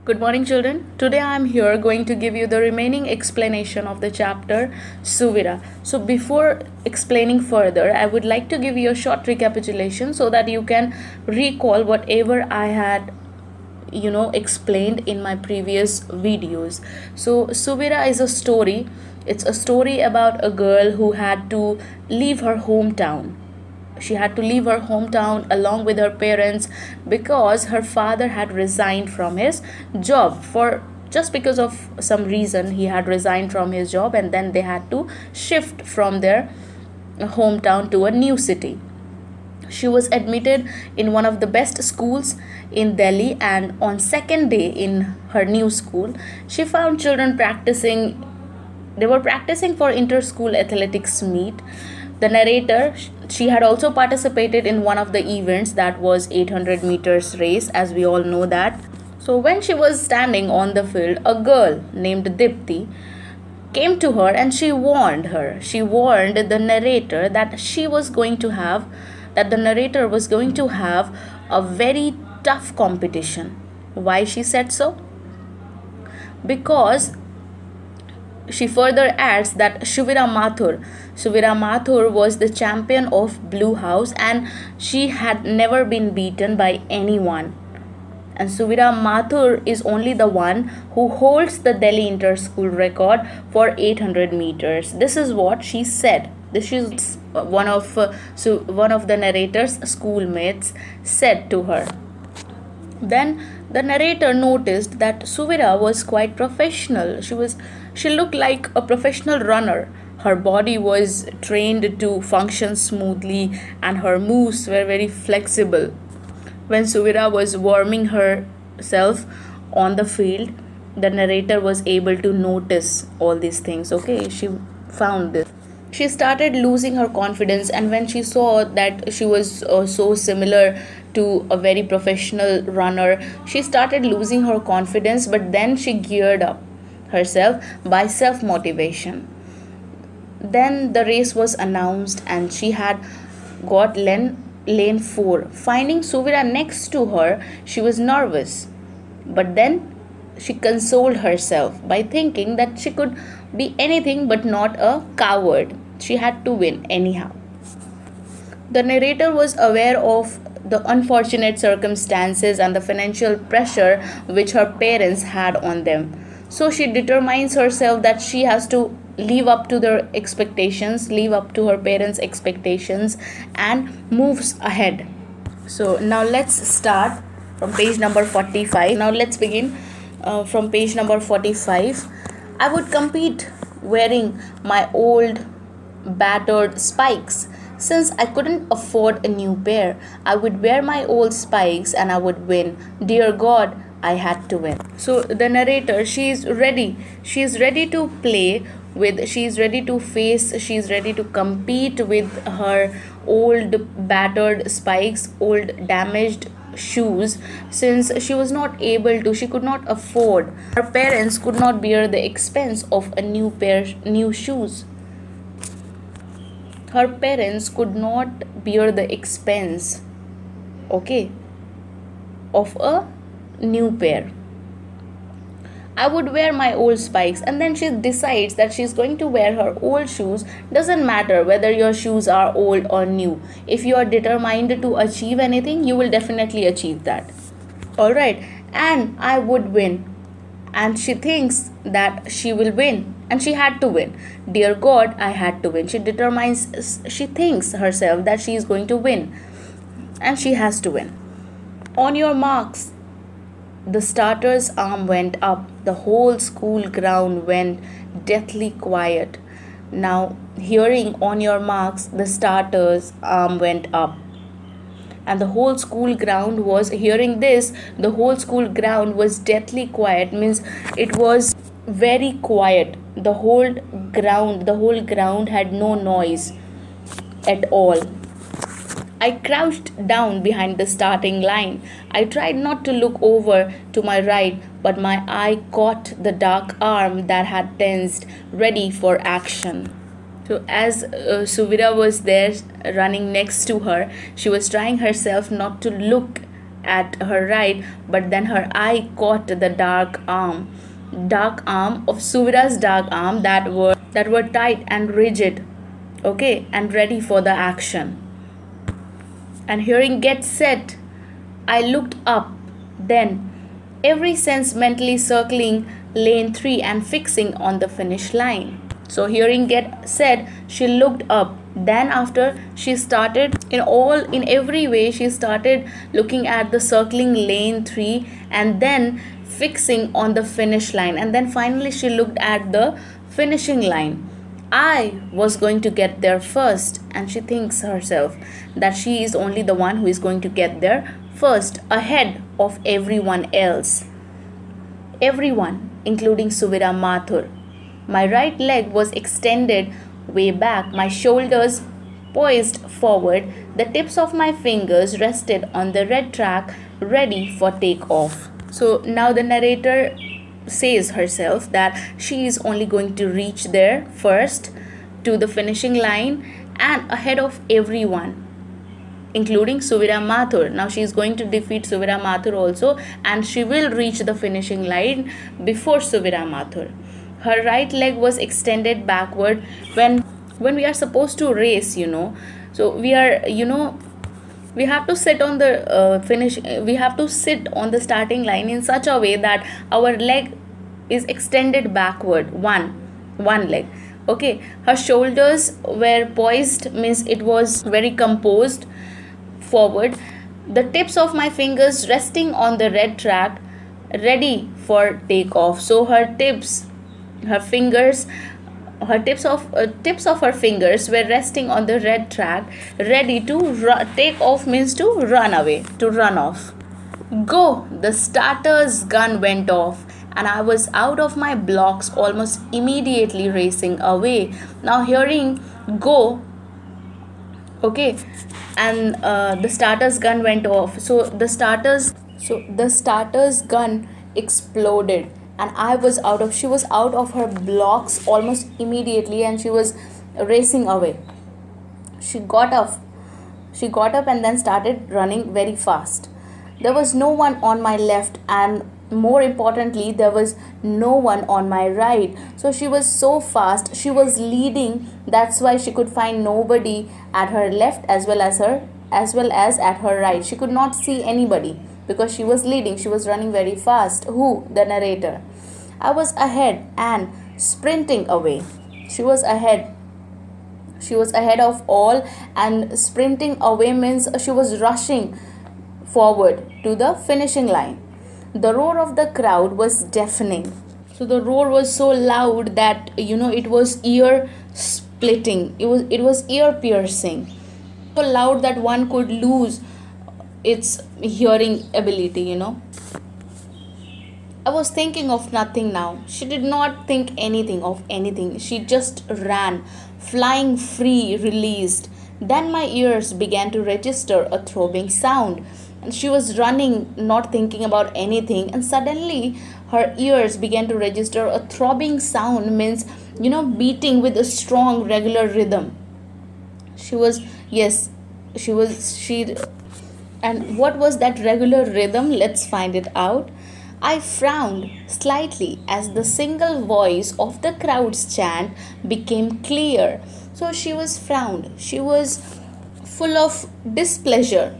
Good morning, children. Today I am here going to give you the remaining explanation of the chapter Suvira. So, before explaining further, I would like to give you a short recapitulation so that you can recall whatever I had explained in my previous videos. So, Suvira is a story. It's a story about a girl who had to leave her hometown. She had to leave her hometown along with her parents because her father had resigned from his job. For just because of some reason he had resigned from his job, and then they had to shift from their hometown to a new city. She was admitted in one of the best schools in Delhi, and on second day in her new school she found children practicing. They were practicing for inter-school athletics meet. The narrator, she had also participated in one of the events, that was 800 meters race, as we all know that. So when she was standing on the field, a girl named Dipti came to her and she warned her. She warned the narrator that the narrator was going to have a very tough competition. Why she said so? Because she further adds that Suvira Mathur was the champion of Blue House, and she had never been beaten by anyone. And Suvira Mathur is only the one who holds the Delhi inter-school record for 800 meters. This is what she said. This is one of the narrator's schoolmates said to her. Then the narrator noticed that Suvira was quite professional. She looked like a professional runner. Her body was trained to function smoothly and her moves were very flexible. When Suvira was warming herself on the field, the narrator was able to notice all these things. Okay, she found this. She started losing her confidence, and when she saw that she was so similar to a very professional runner, she started losing her confidence, but then she geared up herself by self motivation. Then the race was announced and she had got lane 4. Finding Suvira next to her, she was nervous, but then she consoled herself by thinking that she could be anything but not a coward. She had to win anyhow. The narrator was aware of the unfortunate circumstances and the financial pressure which her parents had on them. So she determines herself that she has to live up to their expectations, live up to her parents' expectations, and moves ahead. So now let's start from page number 45. Now let's begin from page number 45. I would compete wearing my old battered spikes. Since I couldn't afford a new pair, I would wear my old spikes and I would win. Dear God, I had to win. So the narrator, she is ready to play with, she is ready to face, she is ready to compete with her old battered spikes, old damaged shoes, since she could not afford, her parents could not bear the expense of a new shoes. Her parents could not bear the expense, okay, of a new pair. I would wear my old spikes, and then she decides that she's going to wear her old shoes. Doesn't matter whether your shoes are old or new. If you are determined to achieve anything, you will definitely achieve that. Alright, and I would win. And she thinks that she will win, and she had to win. Dear God, I had to win. She thinks herself that she is going to win, and she has to win. On your marks. The starter's arm went up. The whole school ground went deathly quiet. Now, hearing on your marks, the starter's arm went up. And the whole school ground was hearing this. The whole school ground was deathly quiet, means it was very quiet. The whole ground had no noise at all. I crouched down behind the starting line. I tried not to look over to my right, but my eye caught the dark arm that had tensed, ready for action. So as Suvira was there running next to her, she was trying herself not to look at her right, but then her eye caught the dark arm of Suvira's dark arm that were tight and rigid, okay, and ready for the action. And hearing get set, I looked up, then every sense mentally circling lane 3 and fixing on the finish line. So hearing get set, she looked up. Then after she started in every way she started looking at the circling lane 3 and then fixing on the finish line, and then finally she looked at the finishing line. I was going to get there first, and she thinks herself that she is only the one who is going to get there first, ahead of everyone else. Everyone, including Suvira Mathur. My right leg was extended way back, my shoulders poised forward, the tips of my fingers rested on the red track, ready for takeoff. So now the narrator says herself that she is only going to reach there first to the finishing line and ahead of everyone, including Suvira Mathur. Now she is going to defeat Suvira Mathur also, and she will reach the finishing line before Suvira Mathur. Her right leg was extended backward when we are supposed to race, so we are, we have to sit on the finish. We have to sit on the starting line in such a way that our leg is extended backward, one leg. Okay, her shoulders were poised, means it was very composed forward, the tips of my fingers resting on the red track, ready for takeoff. So her tips of her fingers were resting on the red track, ready to take off, means to run away, to run off. Go! The starter's gun went off, and I was out of my blocks almost immediately, racing away. Now hearing go, okay, and the starter's gun went off. So the starter's gun exploded, and she was out of her blocks almost immediately, and she was racing away. She got up and then started running very fast. There was no one on my left, and more importantly, there was no one on my right. So she was so fast, she was leading. That's why she could find nobody at her left as well as at her right. She could not see anybody because she was leading. She was running very fast. Who? The narrator. I was ahead and sprinting away. She was ahead of all, and sprinting away means she was rushing forward to the finishing line. The roar of the crowd was deafening. So the roar was so loud that it was ear splitting. It was ear piercing. So loud that one could lose its hearing ability. I was thinking of nothing now. She did not think anything of anything. She just ran, flying free, released. Then my ears began to register a throbbing sound. And she was running, not thinking about anything, and suddenly her ears began to register a throbbing sound, means beating with a strong regular rhythm. And what was that regular rhythm? Let's find it out. I frowned slightly as the single voice of the crowd's chant became clear. So she was frowned. She was full of displeasure.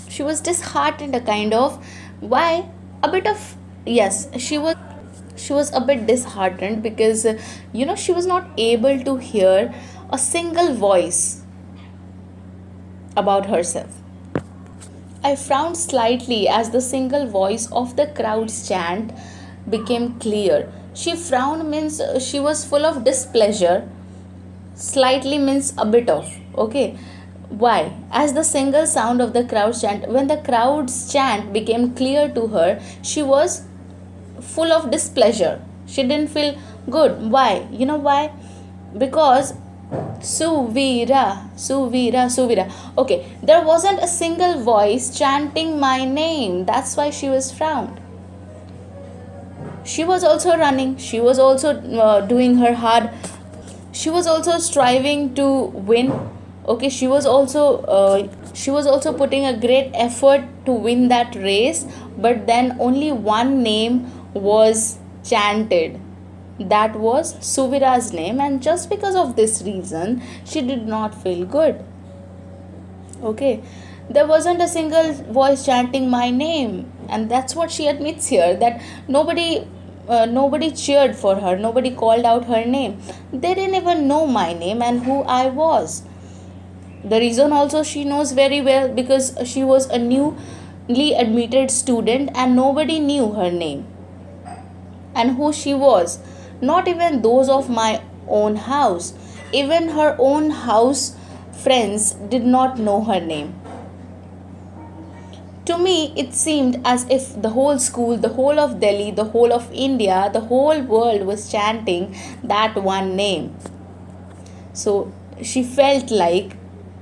She was disheartened, a kind of. Why? A bit of. Yes, she was a bit disheartened because she was not able to hear a single voice about herself. I frowned slightly as the single voice of the crowd's chant became clear. She frowned means she was full of displeasure. Slightly means a bit of. Okay. Why? As the single sound of the crowd's chant, when the crowd's chant became clear to her, she was full of displeasure. She didn't feel good. Why? You know why? Because Suvira. Okay, there wasn't a single voice chanting my name. That's why she was frowned. She was also running. She was also doing her hard. She was also striving to win. Okay, she was also putting a great effort to win that race, but then only one name was chanted. That was Suvira's name, and just because of this reason, she did not feel good. Okay, there wasn't a single voice chanting my name, and that's what she admits here, that nobody cheered for her, nobody called out her name. They didn't even know my name and who I was. The reason also she knows very well, because she was a newly admitted student and nobody knew her name and who she was. Not even those of my own house. Even her own house friends did not know her name. To me, it seemed as if the whole school, the whole of Delhi, the whole of India, the whole world was chanting that one name. So she felt like,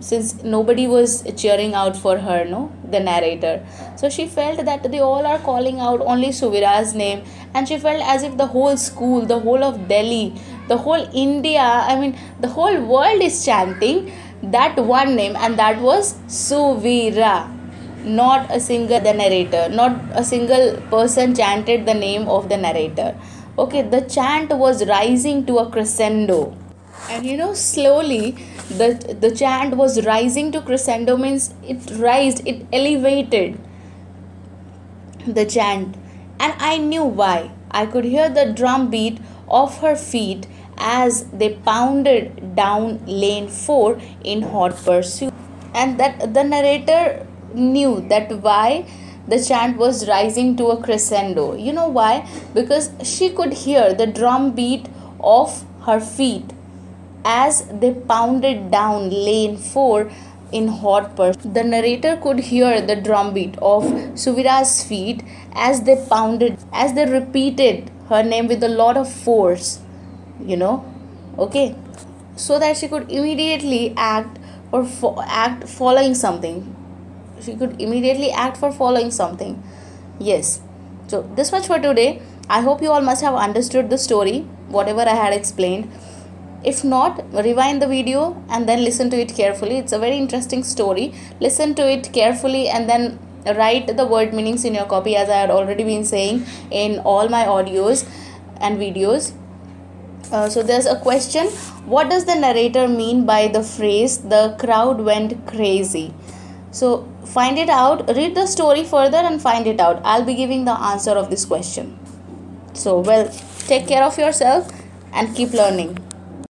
since nobody was cheering out for her, no, the narrator, so she felt that they all are calling out only Suvira's name, and she felt as if the whole school, the whole of Delhi, the whole India, I mean the whole world is chanting that one name, and that was Suvira. Not a single the narrator, not a single person chanted the name of the narrator. Okay, the chant was rising to a crescendo, and slowly the chant was rising to crescendo, means it raised, it elevated the chant. And I knew why. I could hear the drum beat of her feet as they pounded down lane 4 in hot pursuit. And that the narrator knew that why the chant was rising to a crescendo. You know why? Because she could hear the drum beat of her feet as they pounded down lane 4 in hot pursuit. The narrator could hear the drumbeat of Suvira's feet as they repeated her name with a lot of force, okay, so that she could immediately act following something. She could immediately act for following something. Yes. So this much for today. I hope you all must have understood the story, whatever I had explained. If not, rewind the video and then listen to it carefully. It's a very interesting story. Listen to it carefully and then write the word meanings in your copy, as I had already been saying in all my audios and videos. So there's a question: what does the narrator mean by the phrase "the crowd went crazy"? So find it out, read the story further and find it out. I'll be giving the answer of this question. So, well, take care of yourself and keep learning.